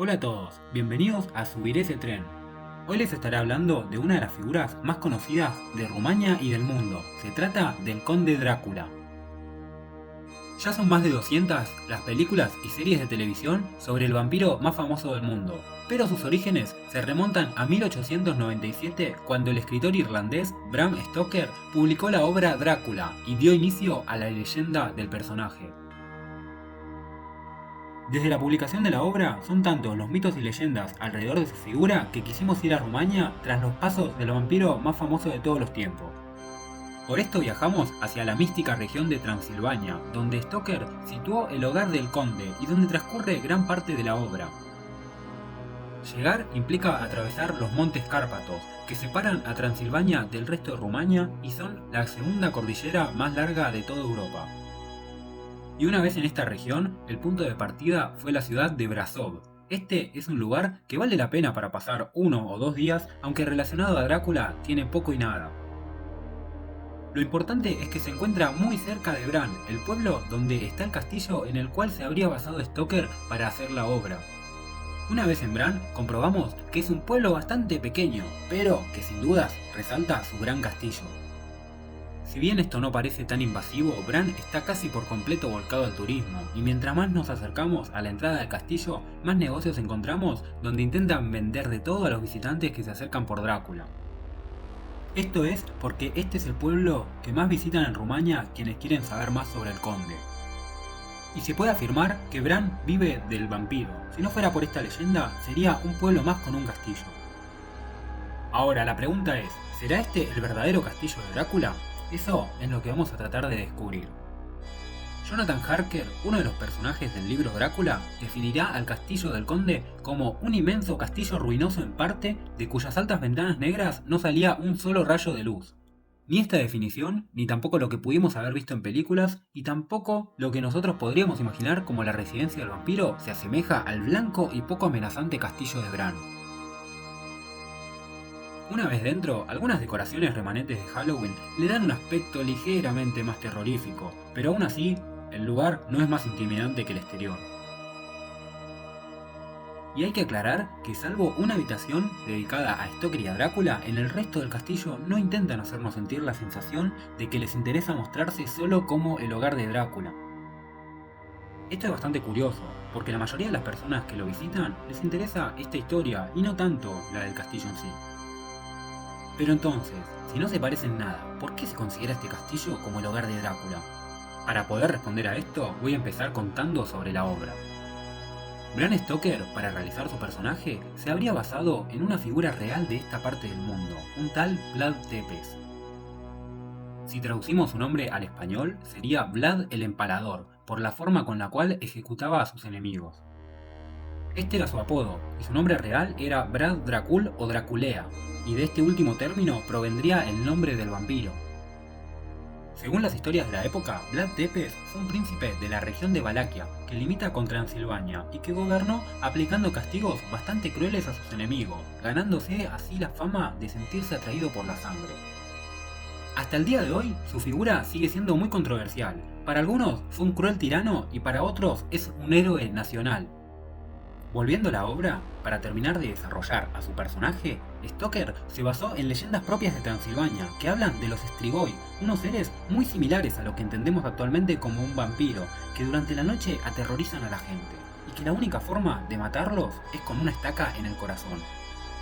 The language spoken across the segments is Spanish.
Hola a todos, bienvenidos a Subir ese tren. Hoy les estaré hablando de una de las figuras más conocidas de Rumania y del mundo. Se trata del Conde Drácula. Ya son más de 200 las películas y series de televisión sobre el vampiro más famoso del mundo, pero sus orígenes se remontan a 1897 cuando el escritor irlandés Bram Stoker publicó la obra Drácula y dio inicio a la leyenda del personaje. Desde la publicación de la obra, son tantos los mitos y leyendas alrededor de su figura que quisimos ir a Rumania tras los pasos del vampiro más famoso de todos los tiempos. Por esto viajamos hacia la mística región de Transilvania, donde Stoker situó el hogar del conde y donde transcurre gran parte de la obra. Llegar implica atravesar los montes Cárpatos, que separan a Transilvania del resto de Rumania y son la segunda cordillera más larga de toda Europa. Y una vez en esta región, el punto de partida fue la ciudad de Brasov. Este es un lugar que vale la pena para pasar 1 o 2 días, aunque relacionado a Drácula tiene poco y nada. Lo importante es que se encuentra muy cerca de Bran, el pueblo donde está el castillo en el cual se habría basado Stoker para hacer la obra. Una vez en Bran, comprobamos que es un pueblo bastante pequeño, pero que sin dudas resalta su gran castillo. Si bien esto no parece tan invasivo, Bran está casi por completo volcado al turismo, y mientras más nos acercamos a la entrada del castillo, más negocios encontramos donde intentan vender de todo a los visitantes que se acercan por Drácula. Esto es porque este es el pueblo que más visitan en Rumania quienes quieren saber más sobre el conde. Y se puede afirmar que Bran vive del vampiro. Si no fuera por esta leyenda, sería un pueblo más con un castillo. Ahora la pregunta es, ¿será este el verdadero castillo de Drácula? Eso es lo que vamos a tratar de descubrir. Jonathan Harker, uno de los personajes del libro Drácula, definirá al castillo del conde como un inmenso castillo ruinoso en parte, de cuyas altas ventanas negras no salía un solo rayo de luz. Ni esta definición, ni tampoco lo que pudimos haber visto en películas, y tampoco lo que nosotros podríamos imaginar como la residencia del vampiro, se asemeja al blanco y poco amenazante castillo de Bran. Una vez dentro, algunas decoraciones remanentes de Halloween le dan un aspecto ligeramente más terrorífico, pero aún así, el lugar no es más intimidante que el exterior. Y hay que aclarar que salvo una habitación dedicada a Stoker y a Drácula, en el resto del castillo no intentan hacernos sentir la sensación de que les interesa mostrarse solo como el hogar de Drácula. Esto es bastante curioso, porque la mayoría de las personas que lo visitan les interesa esta historia y no tanto la del castillo en sí. Pero entonces, si no se parecen nada, ¿por qué se considera este castillo como el hogar de Drácula? Para poder responder a esto, voy a empezar contando sobre la obra. Bram Stoker, para realizar su personaje, se habría basado en una figura real de esta parte del mundo, un tal Vlad Tepes. Si traducimos su nombre al español, sería Vlad el Empalador, por la forma con la cual ejecutaba a sus enemigos. Este era su apodo, y su nombre real era Brad Dracul o Draculea, y de este último término provendría el nombre del vampiro. Según las historias de la época, Vlad Tepes fue un príncipe de la región de Valaquia, que limita con Transilvania, y que gobernó aplicando castigos bastante crueles a sus enemigos, ganándose así la fama de sentirse atraído por la sangre. Hasta el día de hoy, su figura sigue siendo muy controversial. Para algunos fue un cruel tirano y para otros es un héroe nacional. Volviendo a la obra, para terminar de desarrollar a su personaje, Stoker se basó en leyendas propias de Transilvania, que hablan de los Strigoi, unos seres muy similares a lo que entendemos actualmente como un vampiro, que durante la noche aterrorizan a la gente, y que la única forma de matarlos es con una estaca en el corazón.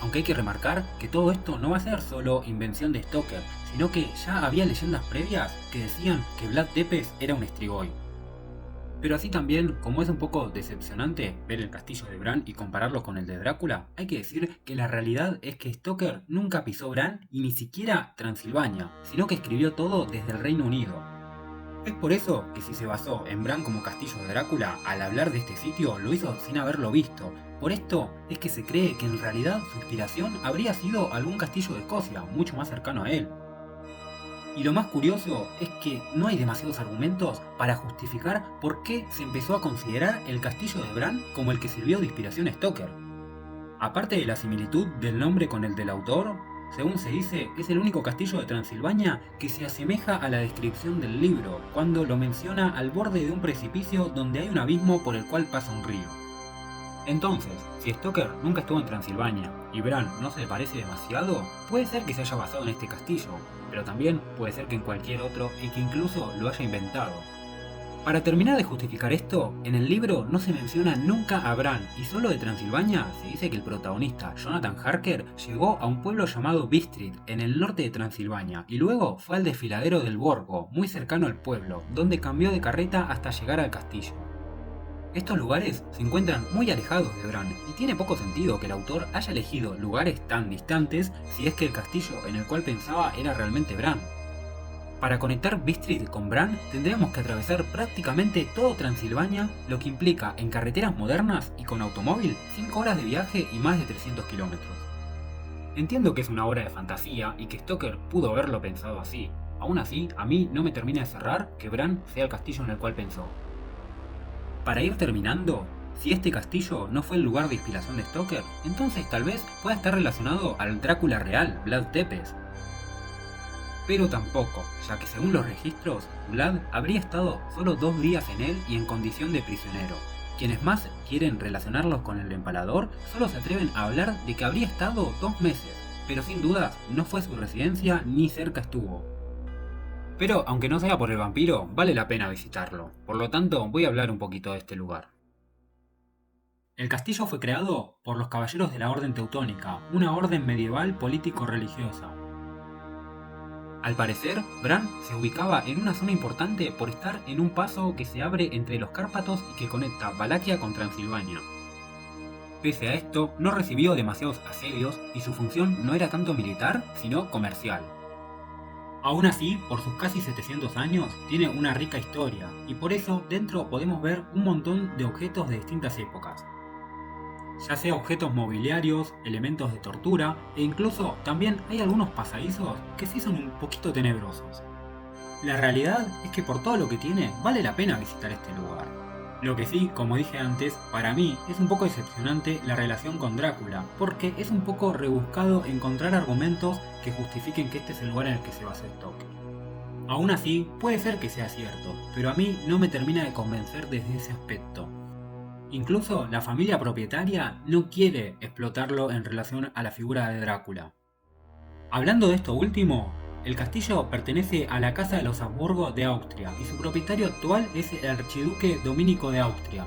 Aunque hay que remarcar que todo esto no va a ser solo invención de Stoker, sino que ya había leyendas previas que decían que Vlad Tepes era un Strigoi. Pero así también, como es un poco decepcionante ver el castillo de Bran y compararlo con el de Drácula, hay que decir que la realidad es que Stoker nunca pisó Bran y ni siquiera Transilvania, sino que escribió todo desde el Reino Unido. Es por eso que si se basó en Bran como castillo de Drácula, al hablar de este sitio lo hizo sin haberlo visto. Por esto es que se cree que en realidad su inspiración habría sido algún castillo de Escocia, mucho más cercano a él. Y lo más curioso es que no hay demasiados argumentos para justificar por qué se empezó a considerar el castillo de Bran como el que sirvió de inspiración a Stoker. Aparte de la similitud del nombre con el del autor, según se dice, es el único castillo de Transilvania que se asemeja a la descripción del libro, cuando lo menciona al borde de un precipicio donde hay un abismo por el cual pasa un río. Entonces, si Stoker nunca estuvo en Transilvania y Bran no se le parece demasiado, puede ser que se haya basado en este castillo, pero también puede ser que en cualquier otro y que incluso lo haya inventado. Para terminar de justificar esto, en el libro no se menciona nunca a Bran y solo de Transilvania se dice que el protagonista, Jonathan Harker, llegó a un pueblo llamado Bistrit, en el norte de Transilvania, y luego fue al desfiladero del Borgo, muy cercano al pueblo, donde cambió de carreta hasta llegar al castillo. Estos lugares se encuentran muy alejados de Bran, y tiene poco sentido que el autor haya elegido lugares tan distantes si es que el castillo en el cual pensaba era realmente Bran. Para conectar Bistrit con Bran tendríamos que atravesar prácticamente todo Transilvania, lo que implica en carreteras modernas y con automóvil 5 horas de viaje y más de 300 kilómetros. Entiendo que es una obra de fantasía y que Stoker pudo haberlo pensado así. Aún así, a mí no me termina de cerrar que Bran sea el castillo en el cual pensó. Para ir terminando, si este castillo no fue el lugar de inspiración de Stoker, entonces tal vez pueda estar relacionado al Drácula real, Vlad Tepes. Pero tampoco, ya que según los registros, Vlad habría estado solo 2 días en él y en condición de prisionero. Quienes más quieren relacionarlos con el empalador solo se atreven a hablar de que habría estado 2 meses, pero sin dudas no fue su residencia ni cerca estuvo. Pero aunque no sea por el vampiro, vale la pena visitarlo, por lo tanto voy a hablar un poquito de este lugar. El castillo fue creado por los Caballeros de la Orden Teutónica, una orden medieval político-religiosa. Al parecer, Bran se ubicaba en una zona importante por estar en un paso que se abre entre los Cárpatos y que conecta Valaquia con Transilvania. Pese a esto, no recibió demasiados asedios y su función no era tanto militar, sino comercial. Aún así, por sus casi 700 años, tiene una rica historia, y por eso dentro podemos ver un montón de objetos de distintas épocas. Ya sea objetos mobiliarios, elementos de tortura, e incluso también hay algunos pasadizos que sí son un poquito tenebrosos. La realidad es que por todo lo que tiene, vale la pena visitar este lugar. Lo que sí, como dije antes, para mí es un poco decepcionante la relación con Drácula, porque es un poco rebuscado encontrar argumentos que justifiquen que este es el lugar en el que se basó Stoker. Aún así, puede ser que sea cierto, pero a mí no me termina de convencer desde ese aspecto. Incluso la familia propietaria no quiere explotarlo en relación a la figura de Drácula. Hablando de esto último, el castillo pertenece a la Casa de los Habsburgo de Austria y su propietario actual es el archiduque Dominico de Austria.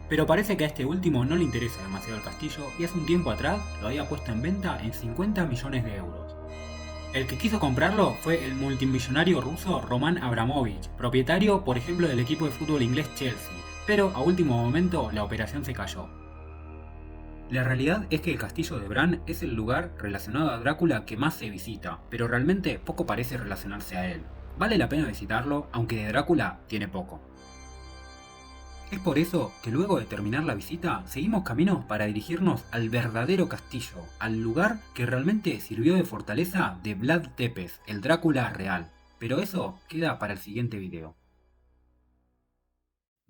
Pero parece que a este último no le interesa demasiado el castillo y hace un tiempo atrás lo había puesto en venta en 50 millones de euros. El que quiso comprarlo fue el multimillonario ruso Roman Abramovich, propietario por ejemplo del equipo de fútbol inglés Chelsea, pero a último momento la operación se cayó. La realidad es que el castillo de Bran es el lugar relacionado a Drácula que más se visita, pero realmente poco parece relacionarse a él. Vale la pena visitarlo, aunque de Drácula tiene poco. Es por eso que luego de terminar la visita, seguimos camino para dirigirnos al verdadero castillo, al lugar que realmente sirvió de fortaleza de Vlad Tepes, el Drácula real. Pero eso queda para el siguiente video.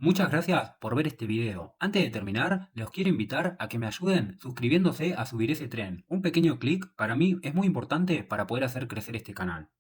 Muchas gracias por ver este video. Antes de terminar, los quiero invitar a que me ayuden suscribiéndose a Subir ese tren. Un pequeño clic para mí es muy importante para poder hacer crecer este canal.